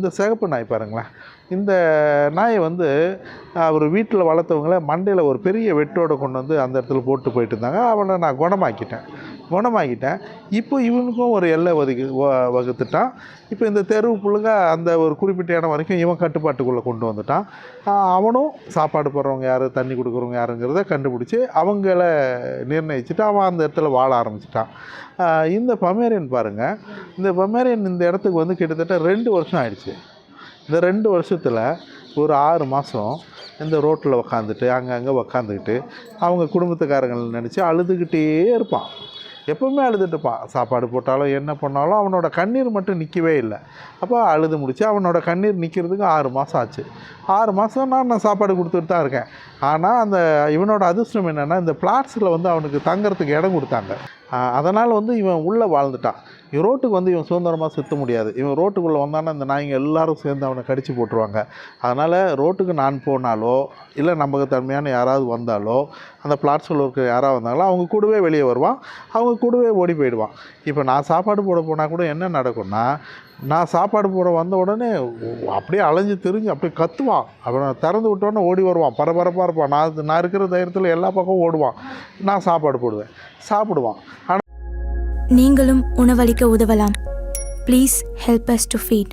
இந்த சிகப்பு நாய் பாருங்களேன், இந்த நாயை வந்து அவர் வீட்டில் வளர்த்தவங்கள மண்டையில் ஒரு பெரிய வெட்டோடு கொண்டு வந்து அந்த இடத்துல போட்டு போயிட்டு இருந்தாங்க. அவனை நான் குணமாக்கிட்டேன். இப்போ இவனுக்கும் ஒரு எல்லை வகுத்துட்டான். இப்போ இந்த தெருவு புழுக அந்த ஒரு குறிப்பிட்ட இடம் வரைக்கும் இவன் கட்டுப்பாட்டுக்குள்ளே கொண்டு வந்துட்டான். அவனும் சாப்பாடு போடுறவங்க யார், தண்ணி கொடுக்குறவங்க யாருங்கிறத கண்டுபிடிச்சி அவங்கள நிர்ணயிச்சுட்டு அவன் அந்த இடத்துல வாழ ஆரம்பிச்சிட்டான். இந்த பொமேரியன் பாருங்கள், இந்த பொமேரியன் இந்த இடத்துக்கு வந்து கிட்டத்தட்ட 2 வருஷம் ஆயிடுச்சு. இந்த 2 வருஷத்தில் ஒரு 6 மாதம் இந்த ரோட்டில் உக்காந்துட்டு அங்கங்கே உக்காந்துக்கிட்டு அவங்க குடும்பத்துக்காரங்களை நினச்சி அழுதுகிட்டே இருப்பான். எப்போவுமே அழுதுட்டு இருப்பான். சாப்பாடு போட்டாலும் என்ன பண்ணாலும் அவனோட கண்ணீர் மட்டும் நிற்கவே இல்லை. அப்போ அழுது முடிச்சு அவனோட கண்ணீர் நிற்கிறதுக்கு 6 மாதம் ஆச்சு. 6 மாதம் நான் சாப்பாடு கொடுத்துட்டு தான் இருக்கேன். ஆனால் அந்த இவனோட அதிர்ஷ்டம் என்னென்னா, இந்த பிளாட்ஸில் வந்து அவனுக்கு தங்குறதுக்கு இடம் கொடுத்தாங்க. அதனால் வந்து இவன் உள்ளே வாழ்ந்துட்டான். இவன் ரோட்டுக்கு வந்து இவன் சுதந்திரமாக சுற்ற முடியாது. இவன் ரோட்டுக்குள்ளே வந்தானா இந்த நாய்ங்க எல்லோரும் சேர்ந்து அவனை கடித்து போட்டுருவாங்க. அதனால் ரோட்டுக்கு நான் போனாலோ இல்லை நம்பகத்தன்மையான யாராவது வந்தாலோ அந்த பிளாட்ஸில் இருக்க யாராவது வந்தாங்களோ அவங்க கூடவே வெளியே வருவான், அவங்க கூடவே ஓடி போயிடுவான். இப்போ நான் சாப்பாடு போட போனால் கூட என்ன நடக்கும்னா, நான் சாப்பாடு போட வந்த உடனே அப்படியே அலைஞ்சு திரிஞ்சு அப்படியே கத்துவான். அப்புறம் திறந்து விட்டோன்னே ஓடி வருவான், பரபரப்பாக இருப்பான். நான் இருக்கிற தைரியத்தில் எல்லா பக்கமும் ஓடுவான். நான் சாப்பாடு போடுவேன், சாப்பிடுவான். நீங்களும் உணவளிக்க உதவலாம். Please help us to feet.